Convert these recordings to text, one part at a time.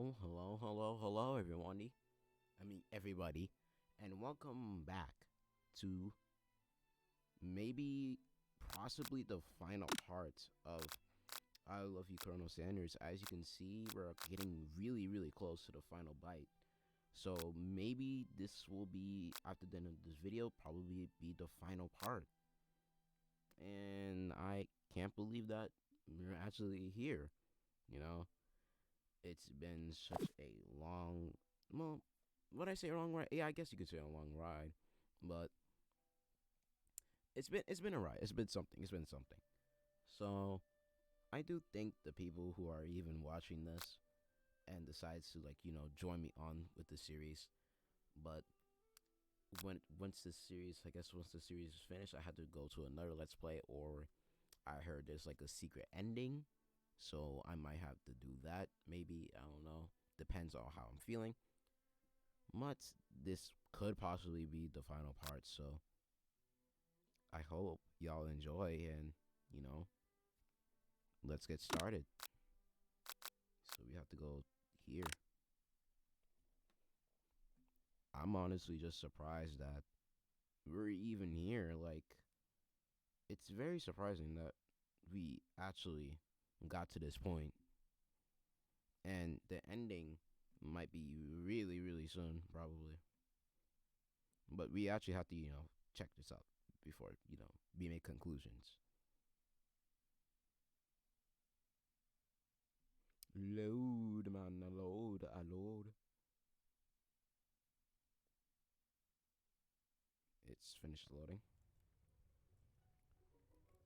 Hello, everybody. Everybody, and welcome back to maybe, possibly the final part of I Love You, Colonel Sanders. As you can see, we're getting really close to the final bite. So maybe this will be, after the end of this video, probably be the final part. And I can't believe that we're actually here, you know? It's been such a long, well, would I say a long ride? Yeah, I guess you could say a long ride, but it's been a ride. It's been something. It's been something. So I do thank the people who are even watching this and decides to join me on with the series. But once the series, I guess once the series is finished, I had to go to another Let's Play, or I heard there's like a secret ending, so I might have to do that. Maybe, I don't know. Depends on how I'm feeling. But this could possibly be the final part, so I hope y'all enjoy, and let's get started. So we have to go here. I'm honestly just surprised that we're even here. Like, it's very surprising that we actually got to this point, and the ending might be really soon, probably. But we actually have to check this out before we make conclusions. Load, man, load. It's finished loading.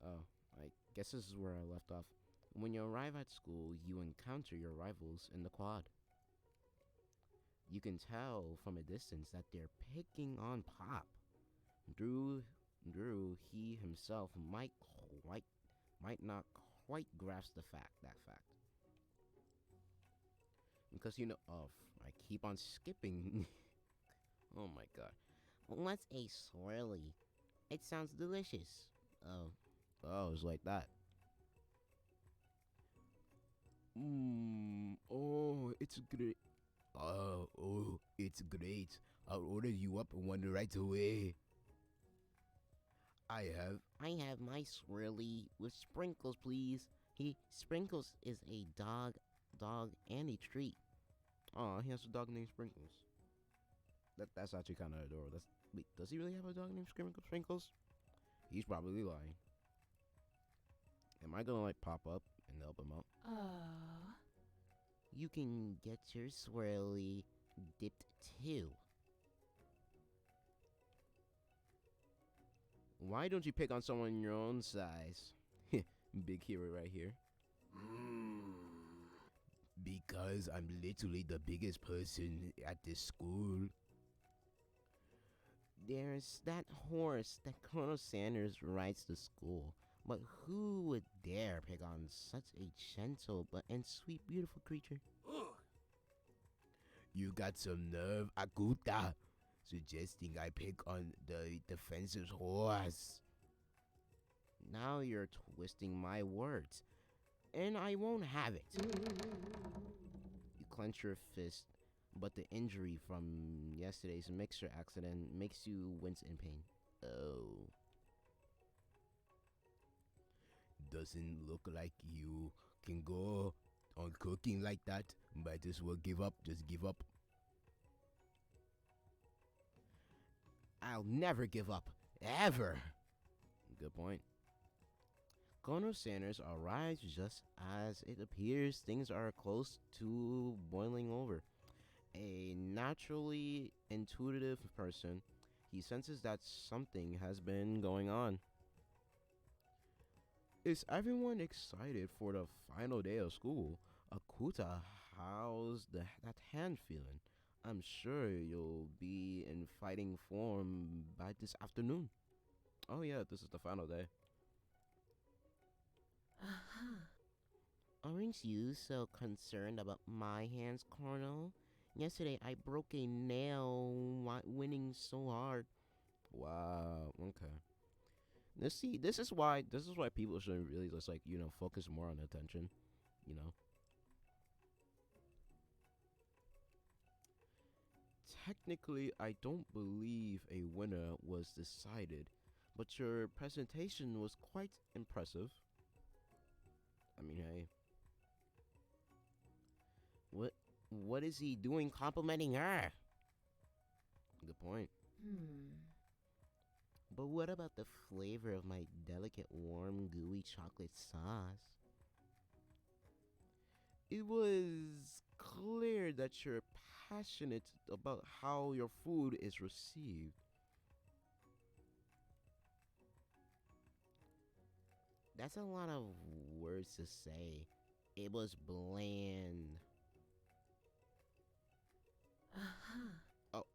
Oh, I guess this is where I left off. When you arrive at school, you encounter your rivals in the quad. You can tell from a distance that they're picking on Pop. Drew, he himself might not quite grasp that fact. Because oh, I keep on skipping. Oh my god. What's a swirly? It sounds delicious. Oh, it's like that. Oh, it's great. It's great. I'll order you up one right away. I have my swirly with Sprinkles, please. Sprinkles is a dog, and a treat. Oh, he has a dog named Sprinkles. That's actually kind of adorable. Wait, does he really have a dog named Sprinkles? He's probably lying. Am I gonna pop up and help him out? You can get your swirly dipped too. Why don't you pick on someone your own size? Big hero right here. Because I'm literally the biggest person at this school. There's that horse that Colonel Sanders rides to school. But who would dare pick on such a gentle and sweet, beautiful creature? You got some nerve, Akuta, suggesting I pick on the defensive horse. Now you're twisting my words, and I won't have it. You clench your fist, but the injury from yesterday's mixer accident makes you wince in pain. Oh. Doesn't look like you can go on cooking like that. Might as well give up. Just give up. I'll never give up. Ever. Good point. Colonel Sanders arrives just as it appears things are close to boiling over. A naturally intuitive person, he senses that something has been going on. Is everyone excited for the final day of school? Akuta, how's that hand feeling? I'm sure you'll be in fighting form by this afternoon. Oh yeah, this is the final day. Aren't you so concerned about my hands, Colonel? Yesterday I broke a nail winning so hard. Wow, okay. This is why people should really just focus more on attention, you know. Technically, I don't believe a winner was decided, but your presentation was quite impressive. I mean, hey, what what is he doing complimenting her? Good point. Hmm. But what about the flavor of my delicate, warm, gooey chocolate sauce? It was clear that you're passionate about how your food is received. That's a lot of words to say. It was bland. No.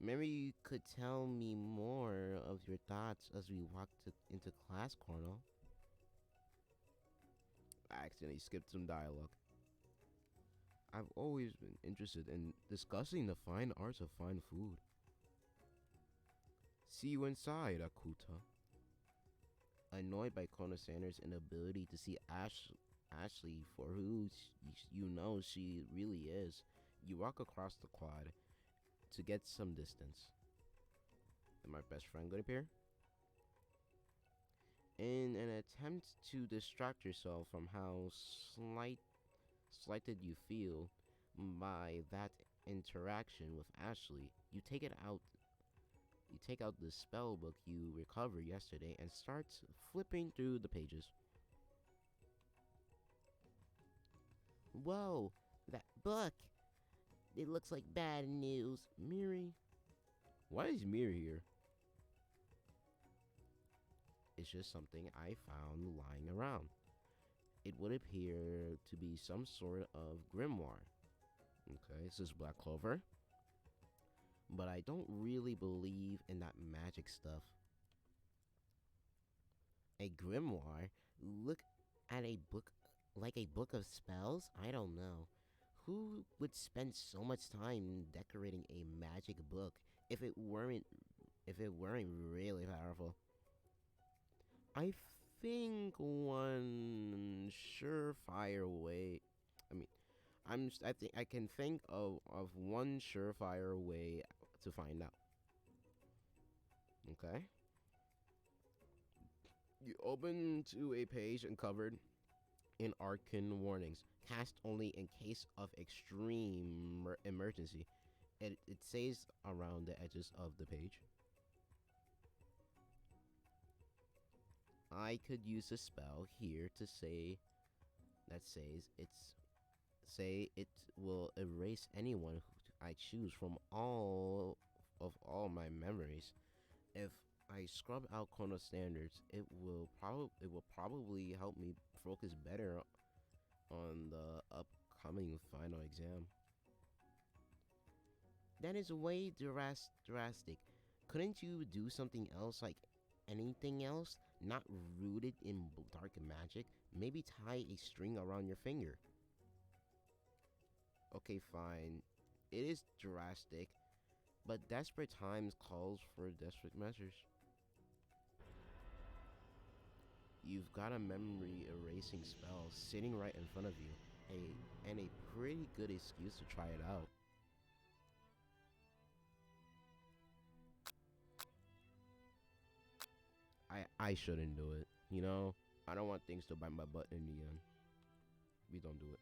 Maybe you could tell me more of your thoughts as we walk into class, Cornell. I accidentally skipped some dialogue. I've always been interested in discussing the fine arts of fine food. See you inside, Akuta. Annoyed by Kona Sanders' inability to see Ashley for who you know she really is, you walk across the quad to get some distance. Did my best friend get up here? In an attempt to distract yourself from how slighted you feel by that interaction with Ashley, you take out the spell book you recovered yesterday and start flipping through the pages. Whoa, that book! It looks like bad news. Miri. Why is Miri here? It's just something I found lying around. It would appear to be some sort of grimoire. Okay, this is Black Clover. But I don't really believe in that magic stuff. A grimoire? Look at a book like a book of spells? I don't know. Who would spend so much time decorating a magic book if it weren't really powerful? I think one surefire way. I mean, I think I can think of one surefire way to find out. Okay. You open to a page uncovered in Arcane warnings. Cast only in case of extreme emergency. It says around the edges of the page. I could use a spell here to say that say it will erase anyone who I choose from all my memories. If I scrub out Kono standards, it will probably help me focus better on the upcoming final exam. That is way drastic. Couldn't you do something else, like anything else, not rooted in dark magic? Maybe tie a string around your finger. Okay, fine. It is drastic, but desperate times calls for desperate measures. You've got a memory erasing spell sitting right in front of you, and a pretty good excuse to try it out. I shouldn't do it. You know, I don't want things to bite my butt in the end. We don't do it.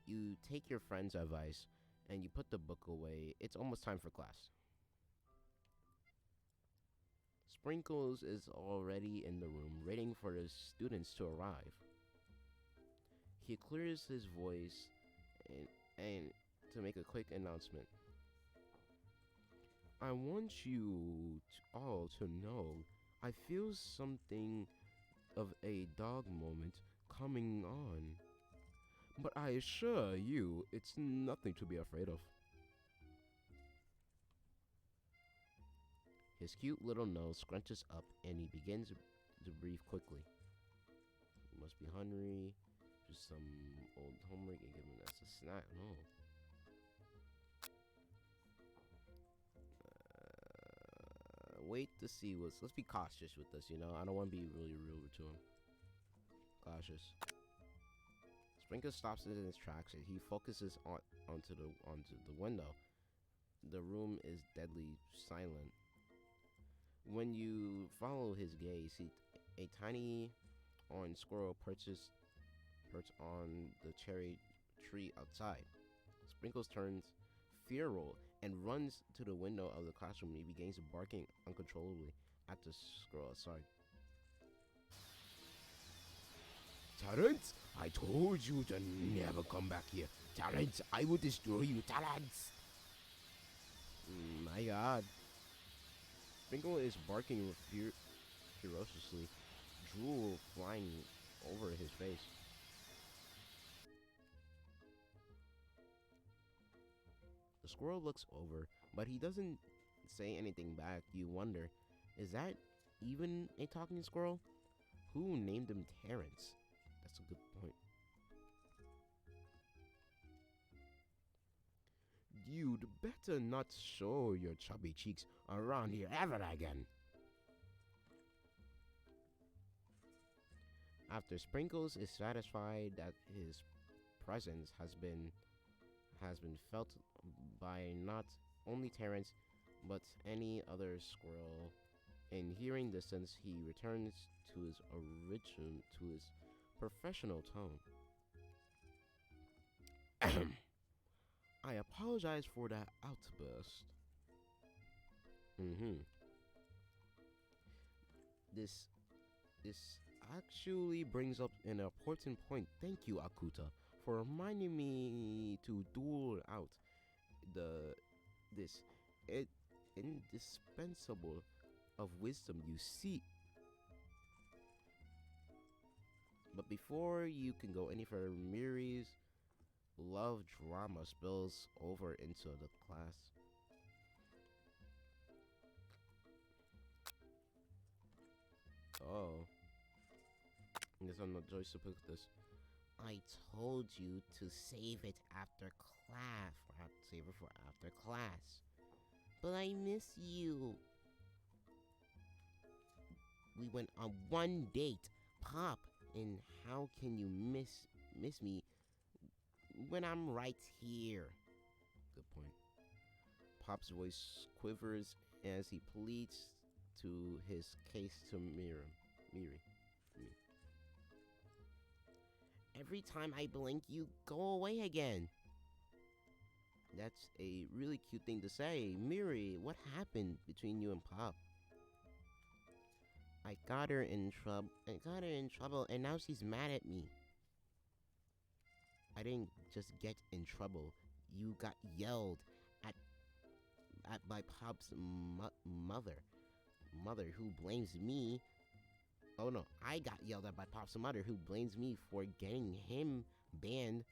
You take your friend's advice and you put the book away. It's almost time for class. Sprinkles is already in the room, waiting for the students to arrive. He clears his voice and to make a quick announcement. I want you all to know I feel something of a dog moment coming on. But I assure you, it's nothing to be afraid of. His cute little nose scrunches up and he begins to breathe quickly. He must be hungry. Just some old homework and give him as a snack. No. Wait to see what's. Let's be cautious with this, you know? I don't want to be really rude to him. Cautious. Sprinkle stops in his tracks and he focuses onto the window. The room is deadly silent. When you follow his gaze, a tiny orange squirrel perch on the cherry tree outside. Sprinkles turns feral and runs to the window of the classroom. He begins barking uncontrollably at the squirrel outside. Terrence, I told you to never come back here. Terrence, I will destroy you, Terrence. My God. Sprinkle is barking ferociously, drool flying over his face. The squirrel looks over, but he doesn't say anything back. You wonder, is that even a talking squirrel? Who named him Terrence? That's a good point. You'd better not show your chubby cheeks around here ever again. After Sprinkles is satisfied that his presence has been felt by not only Terrence but any other squirrel, in hearing distance, he returns to his professional tone. I apologize for that outburst. Mm-hmm. This this actually brings up an important point. Thank you, Akuta, for reminding me to duel out the this it, indispensable of wisdom you seek. But before you can go any further, Miri's love drama spills over into the class. Oh, I guess I'm not choice to pick this. I told you to save it after class. Save it for after class. But I miss you. We went on one date, Pop. And how can you miss me when I'm right here? Good point. Pop's voice quivers as he pleads to his case to Miri. Every time I blink, you go away again. That's a really cute thing to say. Miri, what happened between you and Pop? I got her in trouble, and now she's mad at me. I didn't just get in trouble. You got yelled at by Pop's mother, who blames me. Oh no, I got yelled at by Pop's mother, who blames me for getting him banned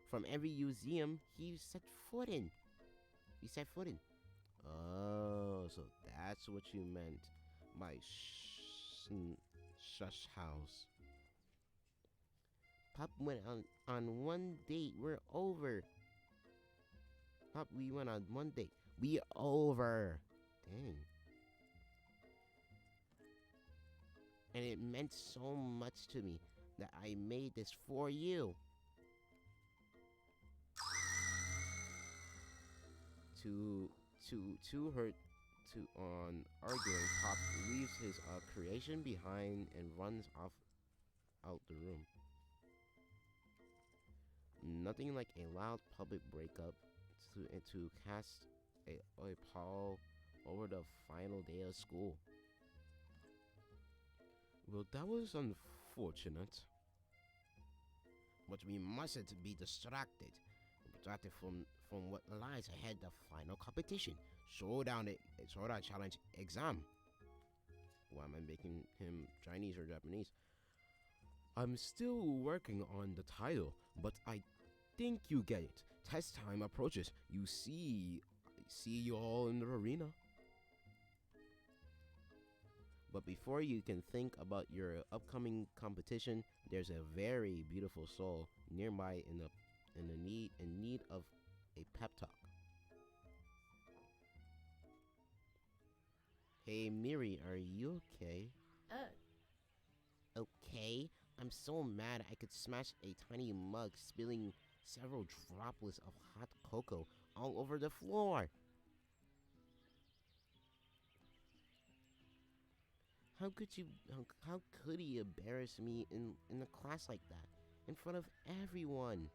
from every museum he set foot in. Oh, so that's what you meant. My shush house. Pop went on one date. We're over. Pop, we went on one date. We over. Dang. And it meant so much to me that I made this for you. To on arguing, Pop leaves his creation behind and runs off out the room. Nothing like a loud public breakup to cast a pall over the final day of school. Well, that was unfortunate. But we mustn't be distracted. From what lies ahead, the final competition. Showdown challenge exam. Why am I making him Chinese or Japanese? I'm still working on the title, but I think you get it. Test time approaches. I see you all in the arena. But before you can think about your upcoming competition, there's a very beautiful soul nearby in need of a pep talk. Hey Miri, are you okay? Oh, Okay, I'm so mad I could smash a tiny mug, spilling several droplets of hot cocoa all over the floor. How could he embarrass me in a class like that, in front of everyone?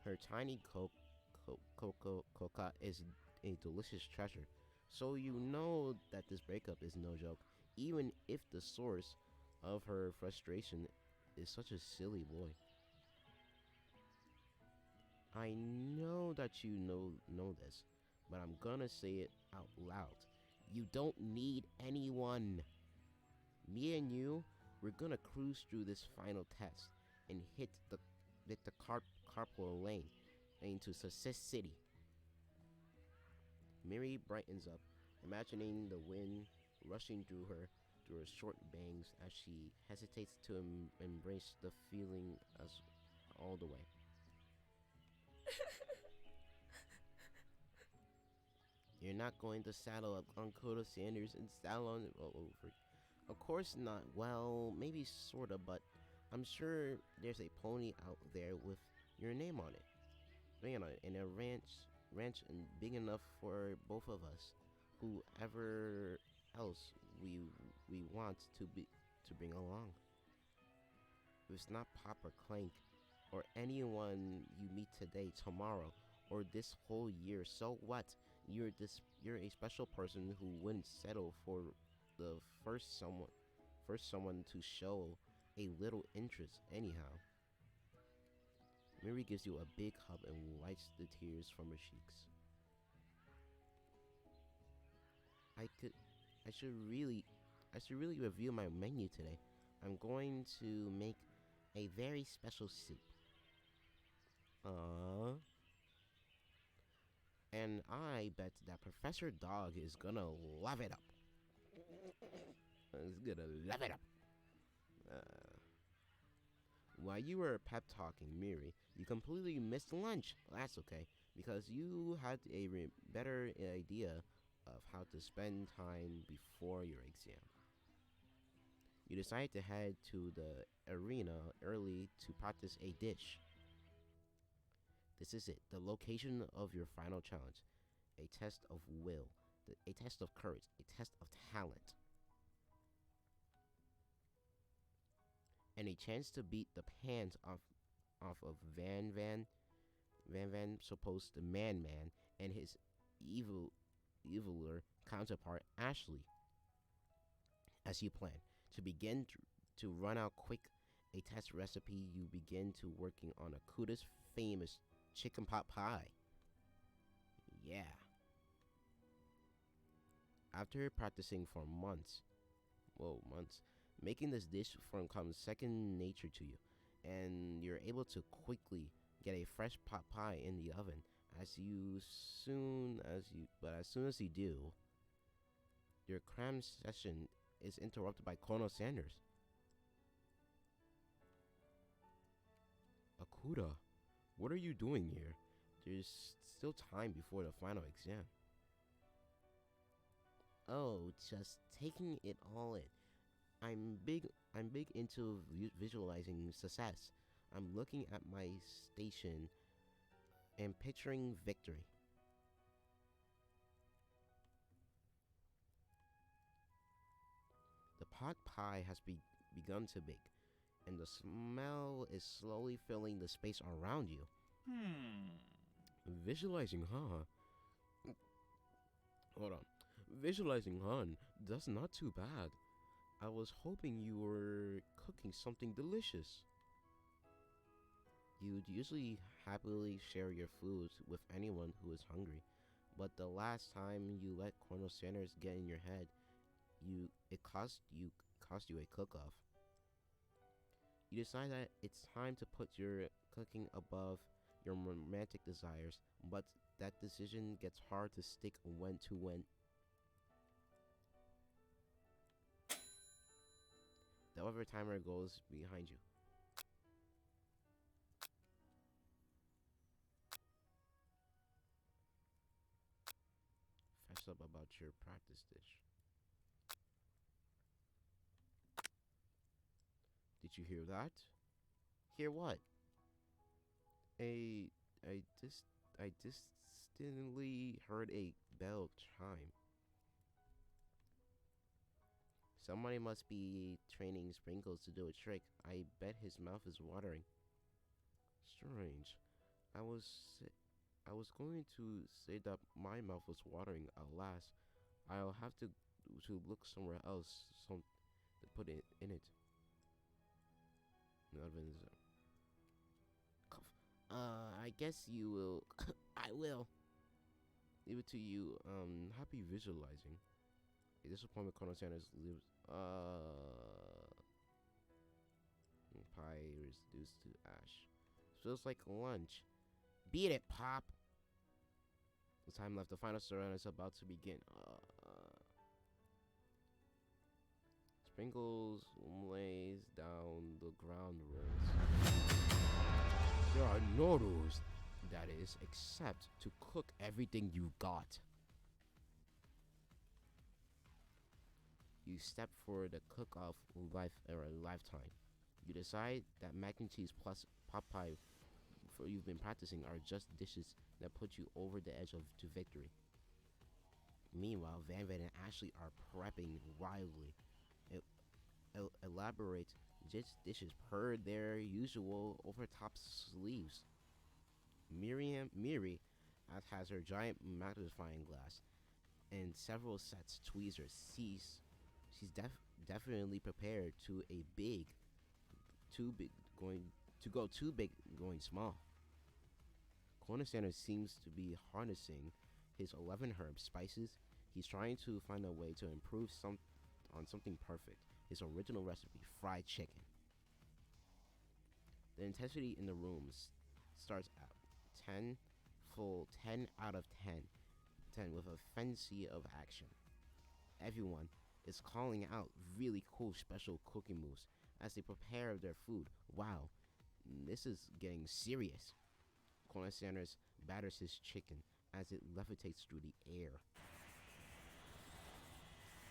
Her tiny coca is a delicious treasure. So you know that this breakup is no joke, even if the source of her frustration is such a silly boy. I know that you know this, but I'm gonna say it out loud. You don't need anyone. Me and you, we're gonna cruise through this final test and hit the carpool lane into Success City. Mary brightens up, imagining the wind rushing through her short bangs as she hesitates to embrace the feeling as all the way. You're not going to saddle up on Coda Sanders and saddle on all over. Of course not. Well, maybe sorta, but I'm sure there's a pony out there with your name on it. You know, in a ranch and big enough for both of us. Whoever else we want to bring along. If it's not Pop or Clank or anyone you meet today, tomorrow, or this whole year, so what? You're a special person who wouldn't settle for the first someone to show a little interest anyhow. Mary gives you a big hug and wipes the tears from her cheeks. I could I should really I should really review my menu today. I'm going to make a very special soup. Uh, and I bet that Professor Dog is gonna love it up. He's gonna love it up. Uh, while you were pep talking Miri, you completely missed lunch. That's okay, because you had a better idea of how to spend time before your exam. You decided to head to the arena early to practice a dish. This is it, the location of your final challenge. A test of will, a test of courage, a test of talent, and a chance to beat the pants off of Van supposed the Man and his eviler counterpart Ashley. As you plan to begin to run out quick a test recipe, you begin to working on Akuta's famous chicken pot pie. Yeah. After practicing for months, making this dish becomes second nature to you, and you're able to quickly get a fresh pot pie in the oven. As soon as you do, your cram session is interrupted by Colonel Sanders. Akuta, what are you doing here? There's still time before the final exam. Oh, just taking it all in. I'm big into visualizing success. I'm looking at my station and picturing victory. The pot pie has begun to bake, and the smell is slowly filling the space around you. Visualizing, huh? Hold on. Visualizing, huh? That's not too bad. I was hoping you were cooking something delicious. You'd usually happily share your food with anyone who is hungry, but the last time you let Colonel Sanders get in your head, it cost you a cook off. You decide that it's time to put your cooking above your romantic desires, but that decision gets hard to stick when. The other timer goes behind you. Fess up about your practice dish. Did you hear that? Hear what? A I just I distinctly heard a bell chime. Somebody must be training Sprinkles to do a trick. I bet his mouth is watering. Strange. I was I was going to say that my mouth was watering. Alas, I'll have to look somewhere else. Some to put it in it. Cough. I guess you will. I will. Leave it to you. Happy visualizing. A disappointment Colonel Sanders lives. Pie reduced to ash. Feels like lunch. Beat it, Pop. The time left. The final surrender is about to begin. Sprinkles lays down the ground rules. There are no rules, that is, except to cook everything you got. You step for the cook-off life or a lifetime. You decide that mac and cheese plus pot pie for you've been practicing are just dishes that put you over the edge of to victory. Meanwhile, Van Van and Ashley are prepping wildly. Elaborate dishes per their usual over-top sleeves. Miri has her giant magnifying glass and several sets tweezers. She's definitely prepared to a too big going small. Corner Sanders seems to be harnessing his 11 herb spices. He's trying to find a way to improve on something perfect. His original recipe, fried chicken. The intensity in the rooms starts at 10 out of 10 with a frenzy of action. Everyone is calling out really cool special cooking moves as they prepare their food. Wow, this is getting serious. Colonel Sanders batters his chicken as it levitates through the air.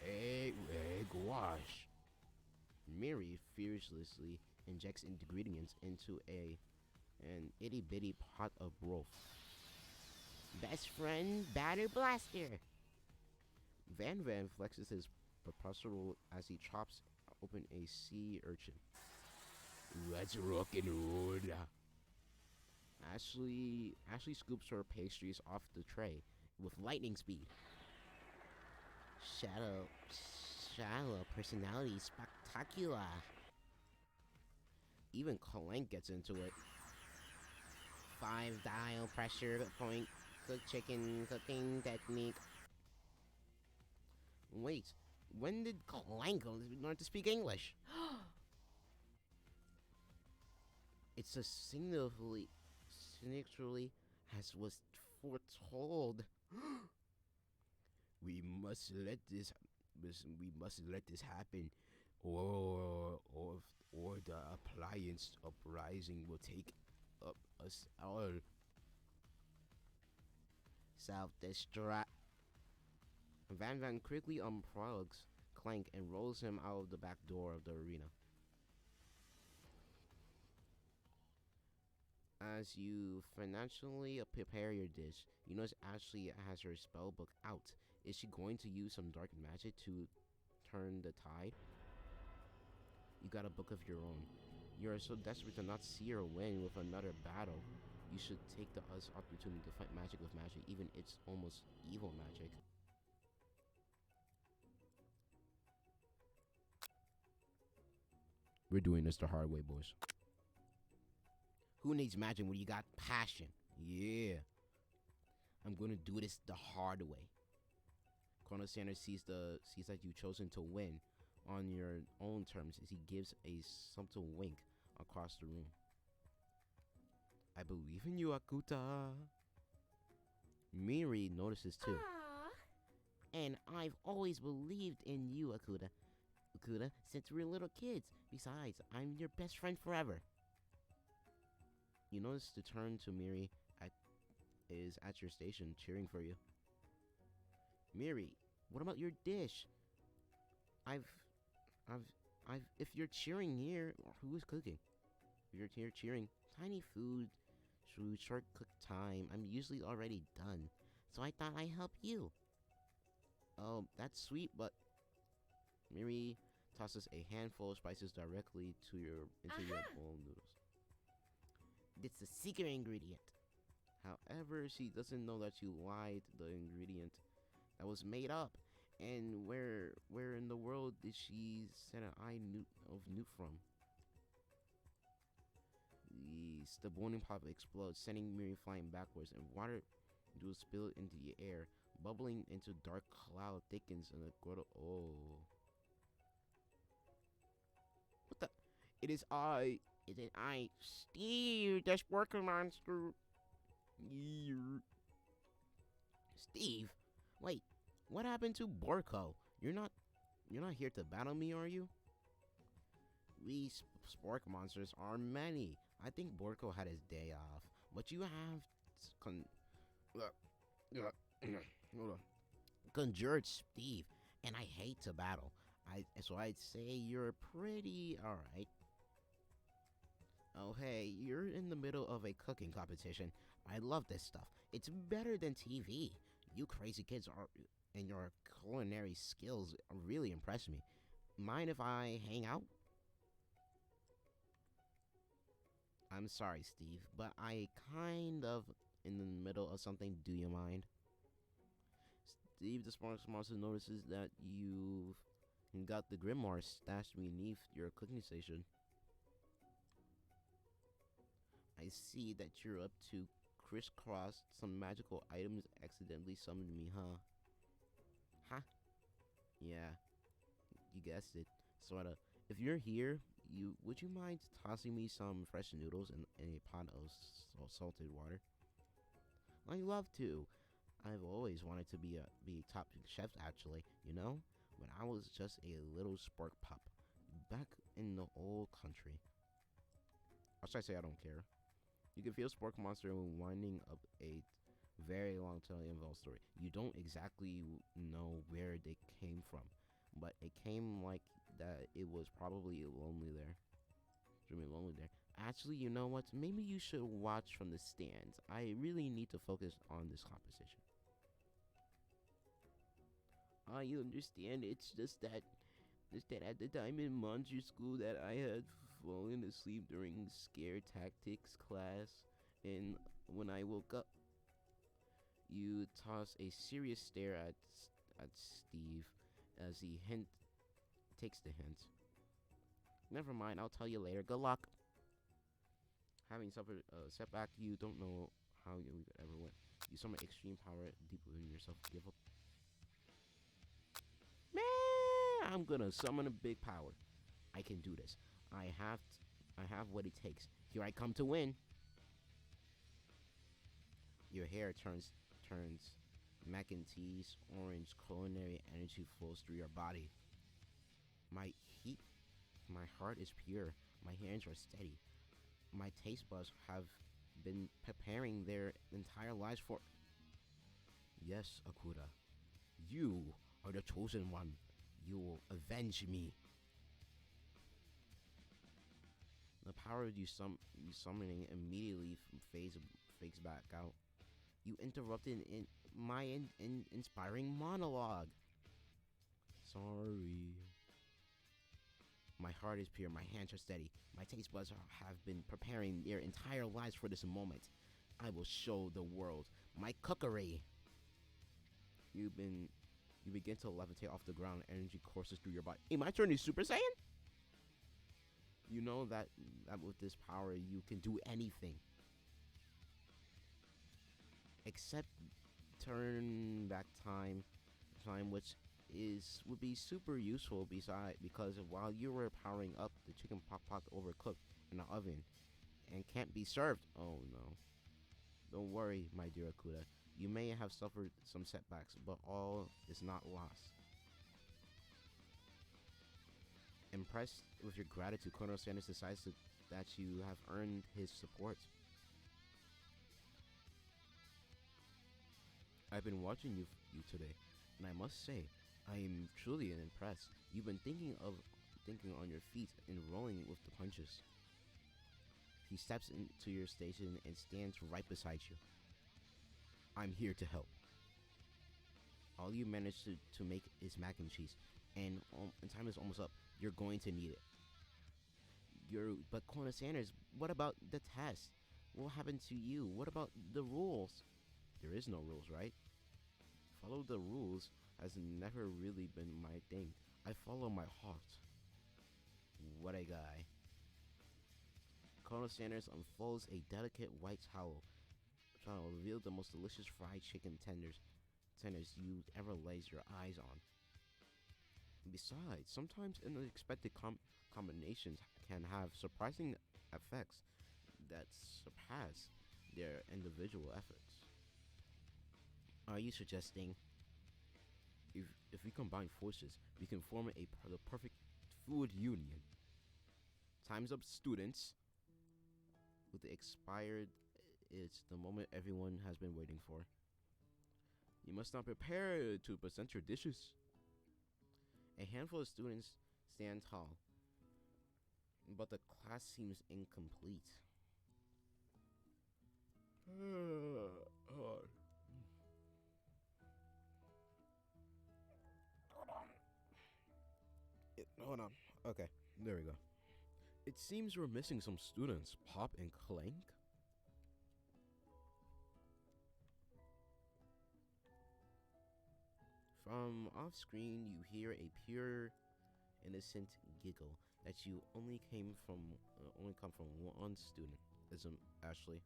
Egg wash. Miri furiously injects ingredients into an itty bitty pot of broth. Best friend, batter blaster. Van Van flexes his proposal as he chops open a sea urchin. Let's rock and roll. Ashley scoops her pastries off the tray with lightning speed. Shallow personality spectacular. Even Clank gets into it. 5 dial pressure point cooked chicken cooking technique. Wait, when did Clank learn to speak English? It's as significantly as was foretold. We must let this happen, or the appliance uprising will take up us all. Self-destruct. Van Van quickly unplugs Clank and rolls him out of the back door of the arena. As you financially prepare your dish, you notice Ashley has her spell book out. Is she going to use some dark magic to turn the tide? You got a book of your own. You are so desperate to not see her win with another battle. You should take the opportunity to fight magic with magic, even it's almost evil magic. We're doing this the hard way, boys. Who needs magic when you got passion? Yeah. I'm gonna do this the hard way. Colonel Sanders sees that you've chosen to win on your own terms as he gives a subtle wink across the room. I believe in you, Akuta. Miri notices too. Aww. And I've always believed in you, Akuta. Akuta, since we were little kids. Besides, I'm your best friend forever. You notice to turn to Miri is at your station cheering for you. Miri, what about your dish? I've If you're cheering here, who is cooking? If you're here cheering, tiny food, short cook time. I'm usually already done, so I thought I'd help you. Oh, that's sweet, but Miri tosses a handful of spices directly to your bowl of noodles. It's the secret ingredient. However, she doesn't know that you lied the ingredient that was made up. And where in the world did she set an eye of new from? The boiling pot explodes, sending Miri flying backwards, and water do spill into the air, bubbling into dark cloud thickens and the grotto. Oh, what the? It is I. It is I, Steve, the worker monster. Steve, wait, what happened to Borko? You're not here to battle me, are you? We spork monsters are many. I think Borko had his day off, but you have hold on. Conjured Steve, and I hate to battle. So I'd say you're pretty alright. Oh hey, you're in the middle of a cooking competition. I love this stuff. It's better than TV. You crazy kids are, and your culinary skills really impress me. Mind if I hang out? I'm sorry, Steve, but I kind of in the middle of something. Do you mind? Steve, the Sparks Monster notices that you've got the Grimoire stashed beneath your cooking station. I see that you're up to crisscross some magical items accidentally summoned me, huh? Huh? Yeah, you guessed it. Sorta. If you're here, would you mind tossing me some fresh noodles in a pot of salted water? I love to. I've always wanted to be top chef actually, when I was just a little spark pup back in the old country. Or should I say I don't care? You can feel Spork Monster winding up a very long involved story. You don't exactly know where they came from, but it came like that. It was probably lonely there. Extremely lonely there. Actually, you know what? Maybe you should watch from the stands. I really need to focus on this competition. You understand. It's just that at the time in Monster School that I had fallen asleep during scare tactics class, and when I woke up, you toss a serious stare at Steve as he takes the hint. Never mind, I'll tell you later. Good luck. Having suffered a setback, you don't know how you ever went. You summon extreme power deep within yourself. Give up. Man, I'm gonna summon a big power. I can do this. I have what it takes. Here I come to win. Your hair turns mac and cheese orange. Culinary energy flows through your body. My heat, my heart is pure. My hands are steady. My taste buds have been preparing their entire lives for. Yes, Akuta, you are the chosen one. You will avenge me. The power of you summoning immediately fakes back out. You interrupted my inspiring monologue. Sorry. My heart is pure. My hands are steady. My taste buds have been preparing their entire lives for this moment. I will show the world my cookery. You begin to levitate off the ground. Energy courses through your body. Hey, my turn is Super Saiyan? You know that with this power, you can do anything. Except turn back time which would be super useful because while you were powering up, the chicken pot overcooked in the oven and can't be served. Oh no. Don't worry, my dear Akuta. You may have suffered some setbacks, but all is not lost. Impressed with your gratitude, Colonel Sanders decides that you have earned his support. I've been watching you today, and I must say, I am truly impressed. You've been thinking of thinking on your feet and rolling with the punches. He steps into your station and stands right beside you. I'm here to help. All you manage to make is mac and cheese, and time is almost up. You're going to need it. But Corona Sanders, what about the test? What happened to you? What about the rules? There is no rules, right? Follow the rules has never really been my thing. I follow my heart. What a guy. Colonel Sanders unfolds a delicate white towel, trying to reveal the most delicious fried chicken tenders you ever lays your eyes on. Besides, sometimes unexpected combinations can have surprising effects that surpass their individual efforts. Are you suggesting if we combine forces, we can form the perfect food union? Time's up, students. With the expired, it's the moment everyone has been waiting for. You must now prepare to present your dishes. A handful of students stand tall, but the class seems incomplete. Hold on. Okay, there we go. It seems we're missing some students, Pop and Clank. From off screen, you hear a pure, innocent giggle that you only come from one student. Isn't Ashley?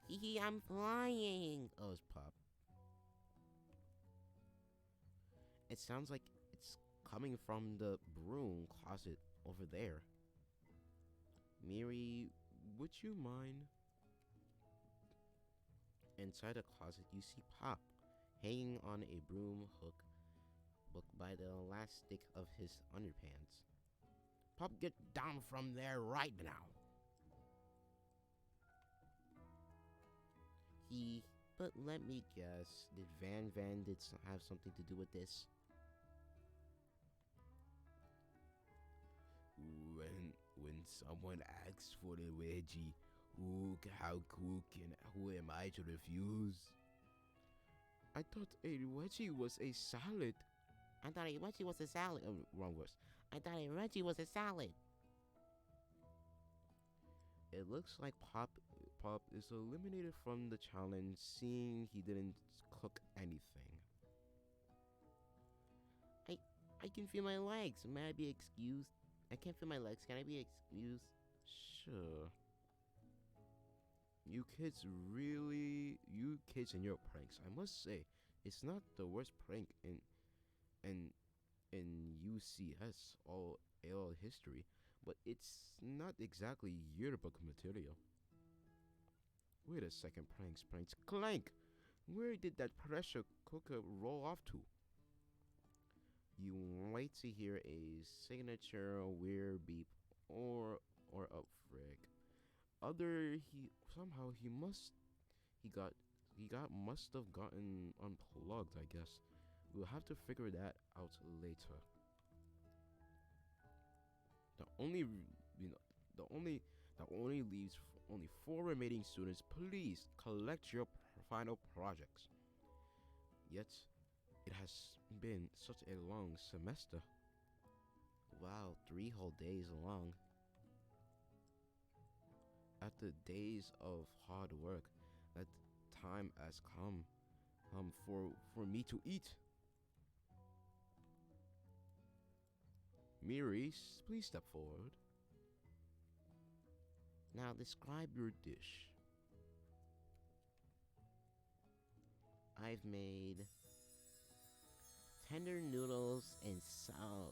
Hee hee, I'm flying. Oh, it's Pop. It sounds like it's coming from the broom closet over there. Miri, would you mind? Inside the closet, you see Pop hanging on a broom hook by the elastic of his underpants. Pop, get down from there right now. But let me guess, did Van have something to do with this? When someone asks for the wedgie, who am I to refuse? I thought a wedgie was a salad. I thought a wedgie was a salad. Oh, wrong words. I thought a wedgie was a salad. It looks like Pop is eliminated from the challenge, seeing he didn't cook anything. I can feel my legs. May I be excused? I can't feel my legs. Can I be excused? Sure. You kids and your pranks. I must say, it's not the worst prank in UCS all history, but it's not exactly yearbook material. Wait a second, pranks. Clank! Where did that pressure cooker roll off to? You wait to hear a signature weird beep or a frick. Must have gotten unplugged, I guess. We'll have to figure that out later. The only leaves only 4 remaining students. Please collect your final projects. Yet, it has been such a long semester. Wow, 3 whole days long. After days of hard work, that time has come for me to eat. Miri, please step forward. Now describe your dish. I've made tender noodles and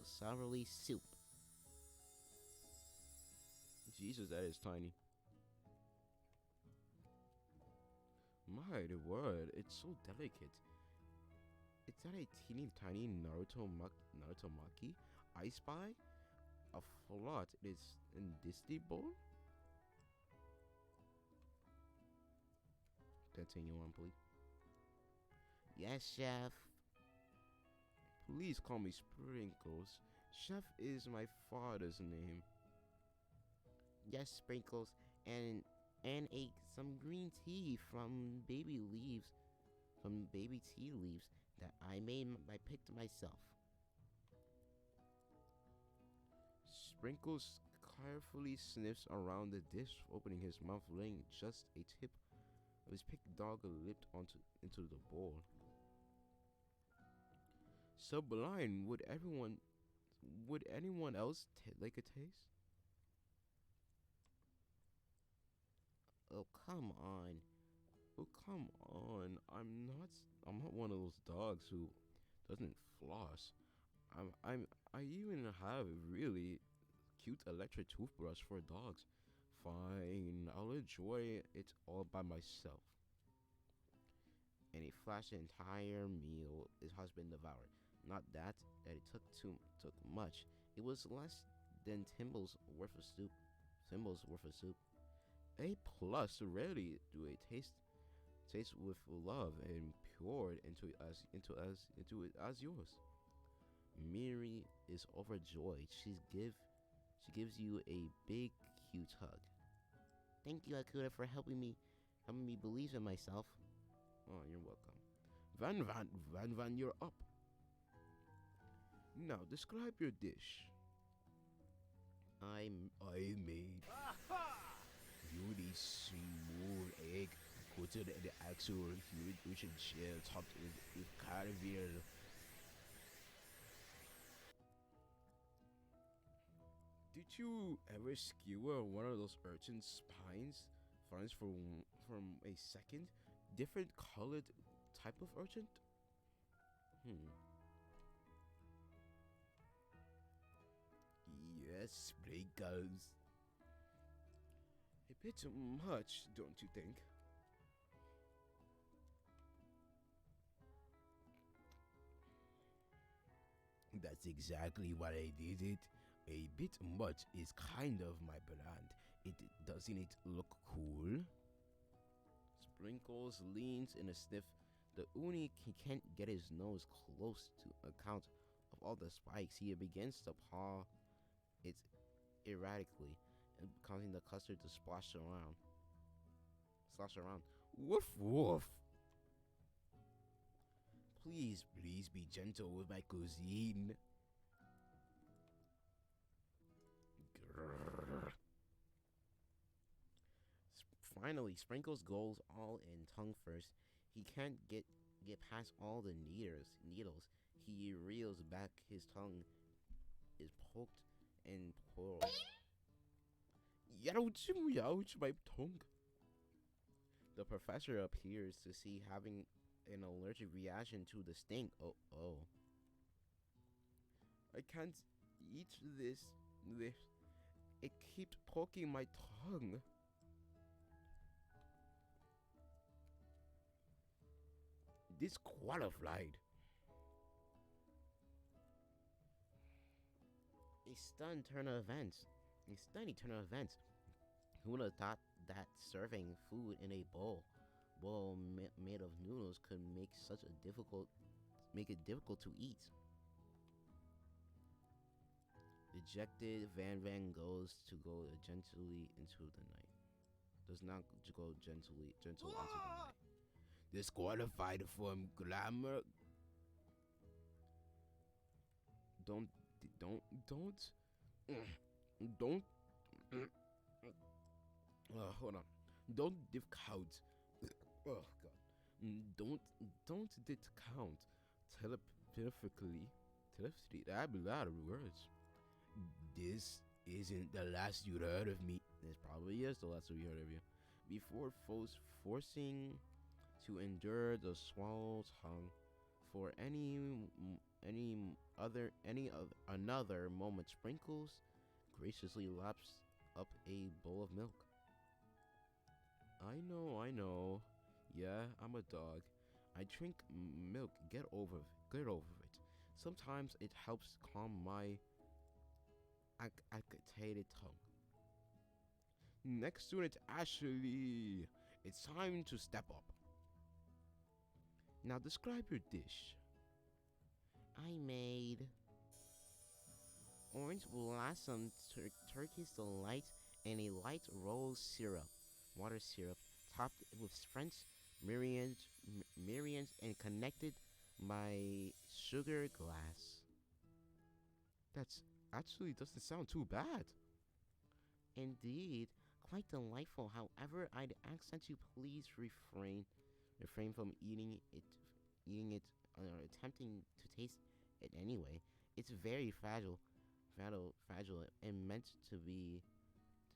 sourly soup. Jesus, that is tiny. My word, it's so delicate. Is that a teeny tiny Naruto Maki? I Spy? A float is in Disney bowl? Continue on, please. Yes, chef. Please call me Sprinkles. Chef is my father's name. Yes, Sprinkles, and some green tea from baby tea leaves that I picked myself. Sprinkles carefully sniffs around the dish, opening his mouth, laying just a tip of his picked dog lipped onto into the bowl. Sublime. Would anyone else like a taste? Oh, come on. Oh come on. I'm not one of those dogs who doesn't floss. I even have a really cute electric toothbrush for dogs. Fine, I'll enjoy it all by myself. And he flashed the entire meal his husband devoured. Not that it took much. It was less than Timble's worth of soup. A plus. Rarely do a taste with love and poured into it as yours. Miri is overjoyed. She gives you a big, huge hug. Thank you, Akuta, for helping me believe in myself. Oh, you're welcome. Van, you're up. Now describe your dish. I made really smooth egg coated in the actual human ocean shell topped with caviar. Did you ever skewer one of those urchin spines from a second different colored type of urchin? Hmm. Yes, Sprinkles. A bit much, don't you think? That's exactly what I did it. A bit much is kind of my brand. It doesn't it look cool? Sprinkles leans in a sniff. The uni can't get his nose close to account of all the spikes. He begins to paw it erratically, and causing the custard to slosh around. Woof woof. Please be gentle with my cuisine. Grrr. Finally, Sprinkles goes all in tongue first. He can't get past all the needles. He reels back. His tongue is poked and pulled. Youch, my tongue. The professor appears to see having an allergic reaction to the stink. Oh. I can't eat this. It keeps poking my tongue. Disqualified. A stunned turn of events. A stunning turn of events. Who would have thought that serving food in a made of noodles could make it difficult to eat? Dejected, Van goes to go gently into the night. Does not go gentle into the night. Disqualified from glamour. Don't, don't, don't. Hold on. Don't discount. Oh God. Don't discount. Telepathically. I have a lot of words. This isn't the last you heard of me. This probably is the last we heard of you. Before forcing to endure the swallow tongue for another moment, Sprinkles graciously laps up a bowl of milk. I know. Yeah, I'm a dog. I drink milk. Get over it. Sometimes it helps calm my agitated tongue. Next student, Ashley. It's time to step up. Now describe your dish. I made orange blossom turquoise delight, and a light rose syrup, water syrup, topped with French meringues and connected by sugar glass. That's actually doesn't sound too bad. Indeed, quite delightful. However, I'd ask that you please refrain from eating it, or attempting to taste it anyway. It's very fragile, and meant to be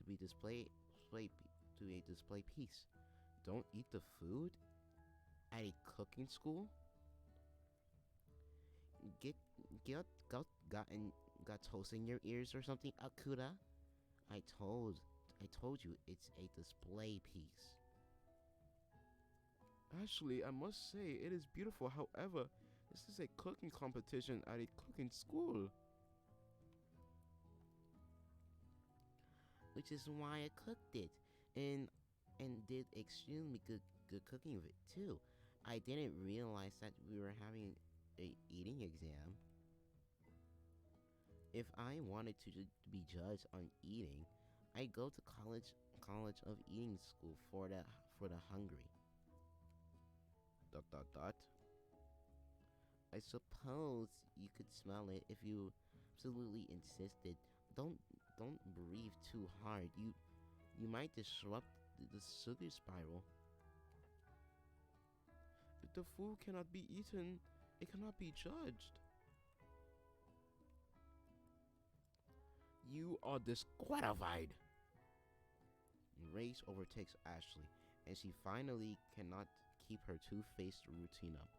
to a display piece. Don't eat the food At a cooking school, get get got toast in your ears or something, Akuta. I told I told you it's a display piece. Actually, I must say it is beautiful. However, this is a cooking competition at a cooking school. Which is why I cooked it, and did extremely good cooking of it too. I didn't realize that we were having a eating exam. If I wanted to be judged on eating, I go to college of eating school for the hungry. Dot dot dot. I suppose you could smell it if you absolutely insisted. Don't don't breathe too hard. You might disrupt the sugar spiral. If the food cannot be eaten, it cannot be judged. You are disqualified. Race overtakes Ashley, and she finally cannot keep her two-faced routine up.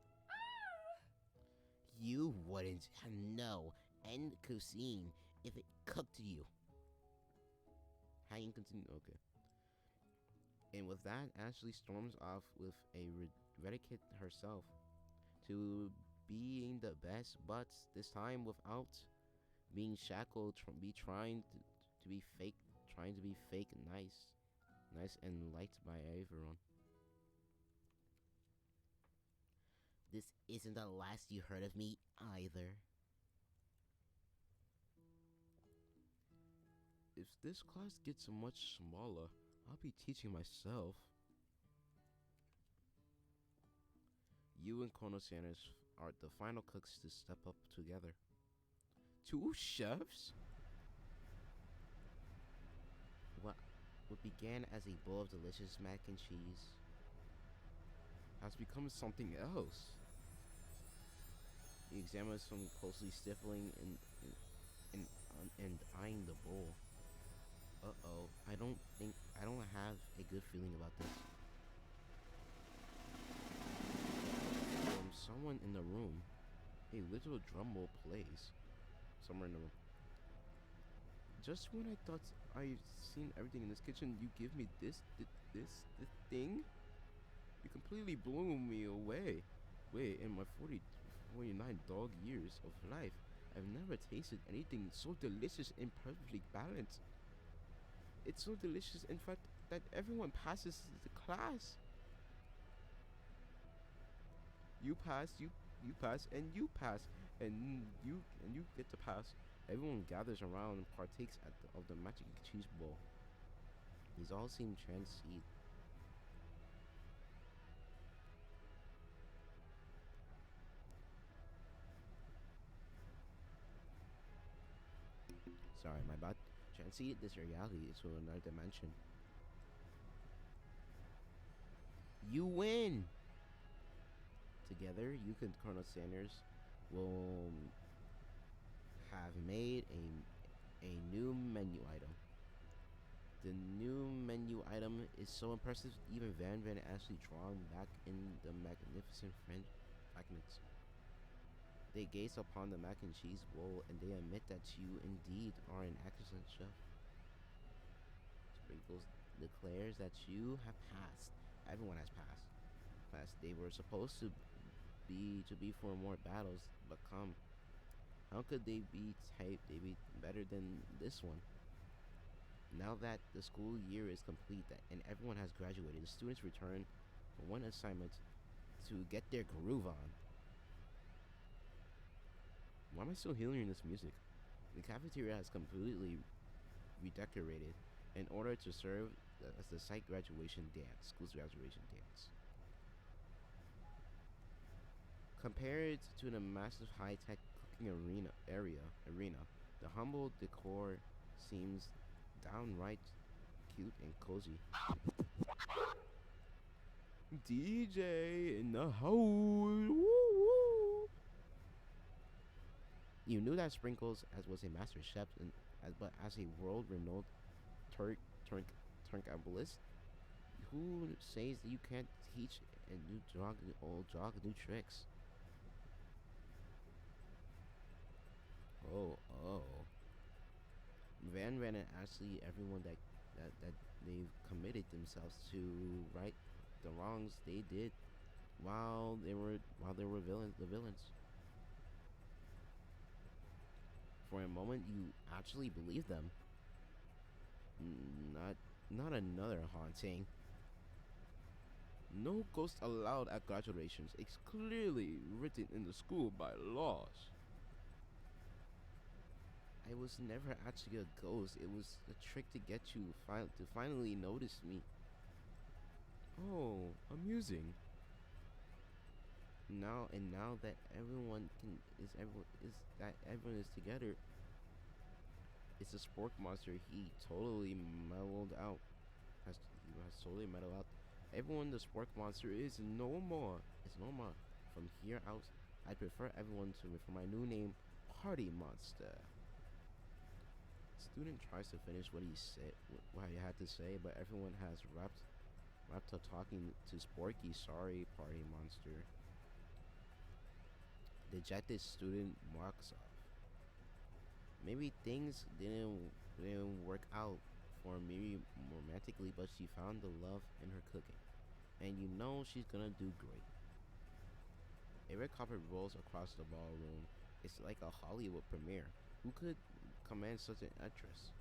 You wouldn't know and cuisine if it cooked you. How you continue? Okay. And with that, Ashley storms off with a Redicate herself to being the best, but this time without being shackled, to be fake, trying to be fake nice and liked by everyone. This isn't the last you heard of me either. If this class gets much smaller, I'll be teaching myself. You and Colonel Sanders are the final cooks to step up together. Two chefs? What began as a bowl of delicious mac and cheese Has become something else. The examines from closely stifling and eyeing the bowl. Uh-oh, I don't have a good feeling about this. From someone in the room, a little drum roll plays. Somewhere in the room. Just when I thought I've seen everything in this kitchen, you give me this thing? You completely blew me away. Wait, in my 49 dog years of life, I've never tasted anything so delicious and perfectly balanced. It's so delicious, in fact, that everyone passes the class. You pass, you pass, and you pass, and you get to pass. Everyone gathers around and partakes of the magic cheese bowl. These all seem transcendent. Sorry, my bad. Transcended this reality to another dimension. You win! Together, you and Colonel Sanders will have made a new menu item. The new menu item is so impressive, even Van actually drawn back in the magnificent French magnets. They gaze upon the mac and cheese bowl and they admit that you indeed are an excellent chef. Sprinkles declares that you have passed. Everyone has passed. They were supposed to be for more battles, but come, how could they be better than this one? Now that the school year is complete and everyone has graduated, the students return for one assignment to get their groove on. Why am I still hearing this music? The cafeteria has completely redecorated in order to serve as the site graduation dance, school's graduation dance. Compared to the massive high-tech cooking arena, the humble decor seems downright cute and cozy. DJ in the house. Woo woo. You knew that Sprinkles as was a master chef, but as a world-renowned Turk Turk Turnkabalist, who says that you can't teach a new dog new tricks? Oh. Van Ran and Ashley, everyone that they've committed themselves to right the wrongs they did while they were villains. For a moment, you actually believe them. Not another haunting. No ghosts allowed at graduations. It's clearly written in the school by laws. I was never actually a ghost. It was a trick to get you to finally notice me. Oh, amusing. Now that everyone is together, it's a spork monster. He totally mellowed out. He has totally mellowed out. Everyone the spork monster is no more. It's no more. From here out, I prefer everyone to refer my new name, Party Monster. Student tries to finish what he had to say, but everyone has wrapped up talking to Sporky. Sorry, Party Monster. Dejected student walks off. Maybe things didn't work out for Miri romantically, but she found the love in her cooking, and you know she's gonna do great. A red carpet rolls across the ballroom. It's like a Hollywood premiere. Who could command such an actress?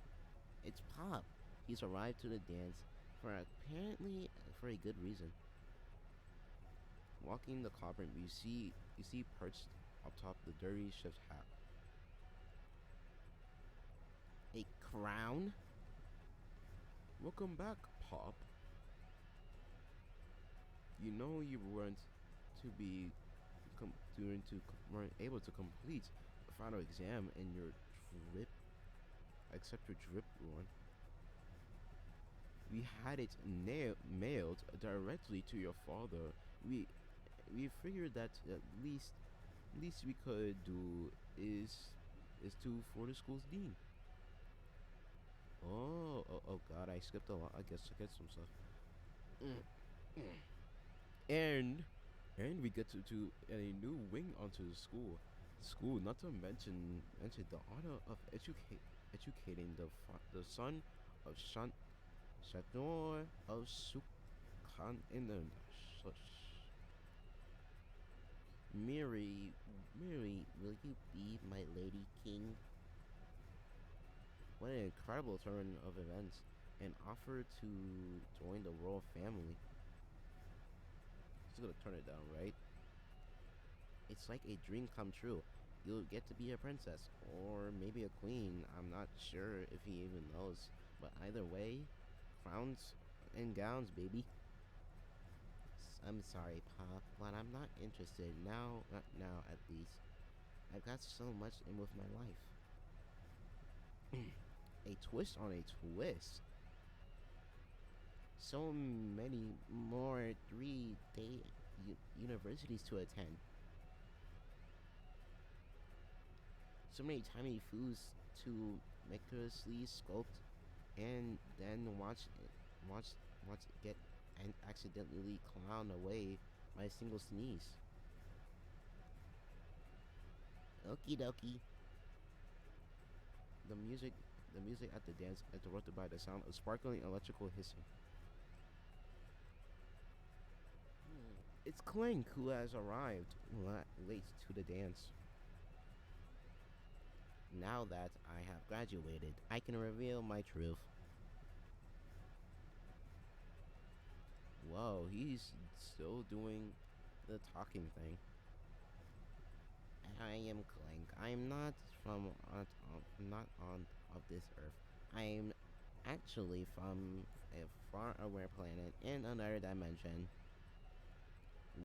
It's Pop. He's arrived to the dance apparently for a good reason. Walking the carpet, you see perched atop the dirty chef's hat. A crown? Welcome back, Pop. You know you to be weren't able to complete the final exam in your drip, except your drip one. We had it mailed directly to your father. We figured that least we could do is to for the school's dean. Oh God! I skipped a lot. I guess I get some stuff. Mm, mm. And we get to a new wing onto the school. Not to mention the honor of educating the son of Shanor of Sukhan in the Miri, will you be my lady king? What an incredible turn of events. An offer to join the royal family. Just gonna turn it down, right? It's like a dream come true. You'll get to be a princess, or maybe a queen. I'm not sure if he even knows. But either way, crowns and gowns, baby. I'm sorry, Pop, but I'm not interested now. Not now, at least. I've got so much in with my life. A twist on a twist. So many more 3-day universities to attend. So many tiny foods to meticulously sculpt, and then watch it get and accidentally clown away by a single sneeze. Okie dokie. The music the music at the dance interrupted by the sound of sparkling electrical hissing. It's Clink who has arrived late to the dance. Now that I have graduated, I can reveal my truth. Whoa, he's still doing the talking thing. I am Clink. I'm not from not on of this earth. I'm actually from a far away planet in another dimension.